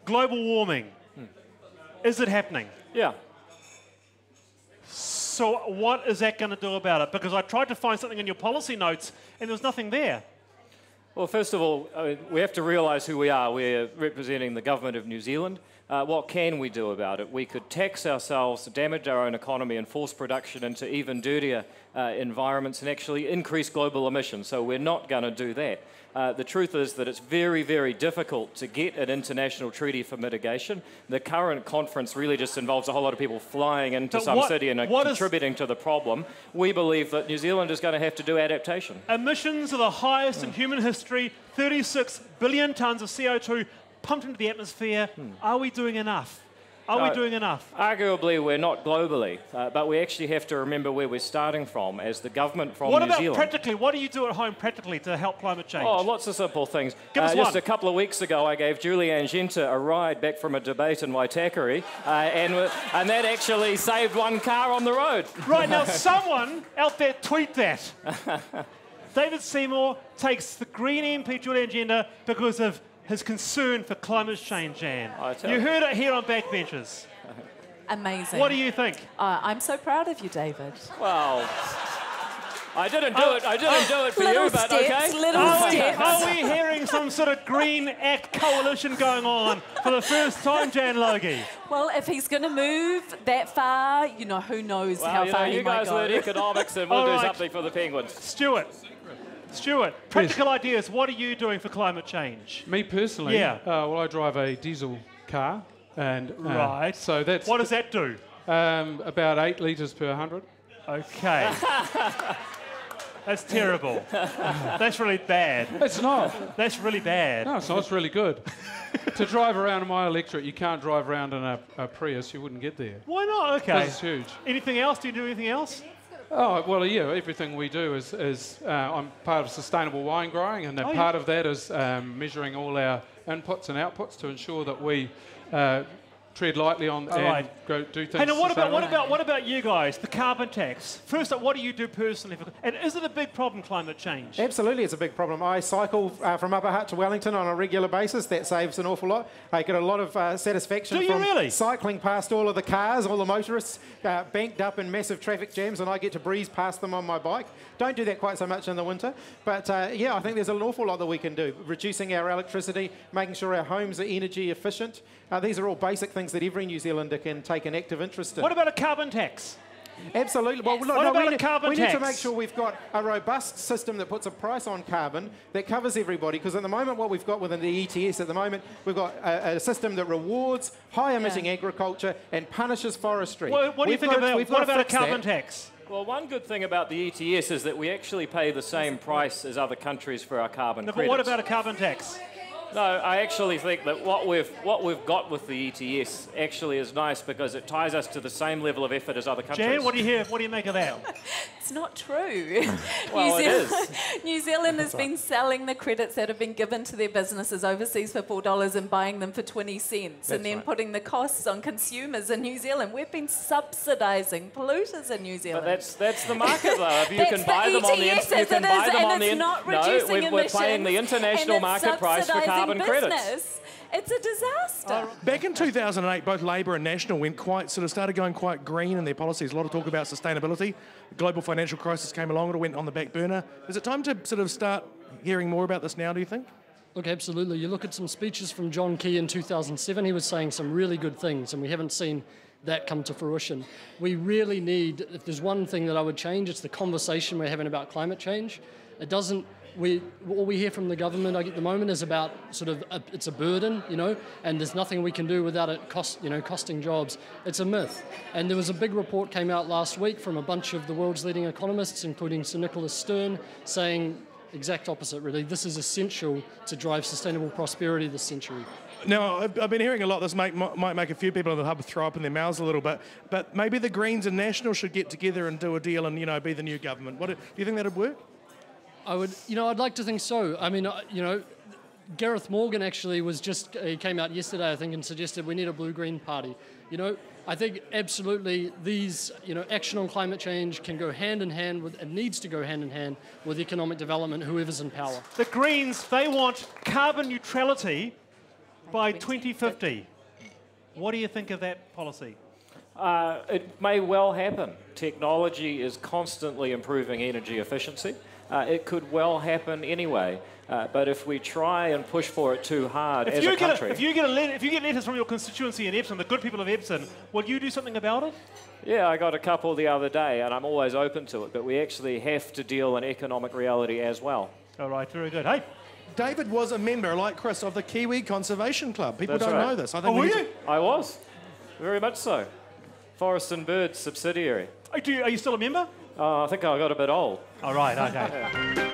global warming. Is it happening? Yeah. So what is that going to do about it? Because I tried to find something in your policy notes and there was nothing there. Well, first of all, we have to realise who we are. We're representing the government of New Zealand. What can we do about it? We could tax ourselves, damage our own economy and force production into even dirtier environments and actually increase global emissions. So we're not going to do that. The truth is that it's very, very difficult to get an international treaty for mitigation. The current conference really just involves a whole lot of people flying into some city and contributing to the problem. We believe that New Zealand is going to have to do adaptation. Emissions are the highest in human history, 36 billion tonnes of CO2 pumped into the atmosphere. Are we doing enough? Are we doing enough? Arguably, we're not globally, but we actually have to remember where we're starting from as the government from New Zealand. What about practically? What do you do at home practically to help climate change? Oh, lots of simple things. Give us just one. a couple of weeks ago, I gave Julianne Genta a ride back from a debate in Waitakere, and that actually saved one car on the road. Right, now someone out there tweet that. David Seymour takes the Green MP Julianne Genta because of his concern for climate change, Jan. You heard it here on Backbenchers. Amazing. What do you think? I'm so proud of you, David. Well, I didn't do it. I didn't do it for you, but okay. Little steps. Are we hearing some sort of Green Act coalition going on for the first time, Jan Logie? Well, if he's going to move that far, you know, who knows how far he might go. You guys learn economics and we'll do something for the penguins. Stuart, practical ideas. What are you doing for climate change? Me personally? Yeah. Well, I drive a diesel car. And, right. So that's... What does that do? About 8 litres per 100. Okay. That's terrible. That's really bad. It's not. That's really bad. No, it's not. It's really good. To drive around in my electorate, you can't drive around in a Prius. You wouldn't get there. Why not? Okay. Because it's huge. Anything else? Do you do anything else? Oh, well, yeah, everything we do is I'm part of sustainable wine growing, and part of that is measuring all our inputs and outputs to ensure that we tread lightly on and go do things. Hey, now what about you guys? The carbon tax. First up, what do you do personally? And is it a big problem, climate change? Absolutely, it's a big problem. I cycle from Upper Hutt to Wellington on a regular basis. That saves an awful lot. I get a lot of satisfaction from cycling past all of the cars, all the motorists banked up in massive traffic jams, and I get to breeze past them on my bike. Don't do that quite so much in the winter. But yeah, I think there's an awful lot that we can do. Reducing our electricity, making sure our homes are energy efficient. These are all basic things that every New Zealander can take an active interest in. What about a carbon tax? Absolutely. Well, look, what about a carbon tax? We need to make sure we've got a robust system that puts a price on carbon that covers everybody, because at the moment what we've got within the ETS at the moment, we've got a system that rewards high-emitting agriculture and punishes forestry. Well, what do you think about what about a carbon tax? Well, one good thing about the ETS is that we actually pay the same price as other countries for our carbon credits. But what about a carbon tax? No, I actually think that what we've got with the ETS actually is nice because it ties us to the same level of effort as other countries. Jan, what do you hear? What do you make of that? It's not true. Well, it is. New Zealand has been selling the credits that have been given to their businesses overseas for $4 and buying them for 20 cents, and then putting the costs on consumers in New Zealand. We've been subsidising polluters in New Zealand. But that's the market, though. If you can buy them on the we're paying the international market price for carbon credits. It's a disaster. Back in 2008, both Labor and National started going quite green in their policies. A lot of talk about sustainability. The global financial crisis came along, it went on the back burner. Is it time to sort of start hearing more about this now, do you think? Look, absolutely. You look at some speeches from John Key in 2007, he was saying some really good things, and we haven't seen that come to fruition. We really need, if there's one thing that I would change, it's the conversation we're having about climate change. It doesn't, all we hear from the government at the moment is about it's a burden, and there's nothing we can do without it costing jobs. It's a myth. And there was a big report came out last week from a bunch of the world's leading economists, including Sir Nicholas Stern, saying exact opposite, really. This is essential to drive sustainable prosperity this century. Now, I've been hearing a lot. This might make a few people in the hub throw up in their mouths a little bit, but maybe the Greens and National should get together and do a deal and, be the new government. Do you think that would work? I'd like to think so. I mean, Gareth Morgan actually he came out yesterday, I think, and suggested we need a blue-green party. I think absolutely these, action on climate change can go hand in hand with, and needs to go hand in hand with economic development, whoever's in power. The Greens, they want carbon neutrality by 2050. What do you think of that policy? It may well happen. Technology is constantly improving energy efficiency. It could well happen anyway. But if we try and push for it too hard as a country... If you get letters from your constituency in Epsom, the good people of Epsom, will you do something about it? Yeah, I got a couple the other day, and I'm always open to it. But we actually have to deal in economic reality as well. All right, very good. Hey, David was a member, like Chris, of the Kiwi Conservation Club. People don't know this. I think were you? I was. Very much so. Forest and Birds subsidiary. Are you still a member? I think I got a bit old. All right, okay.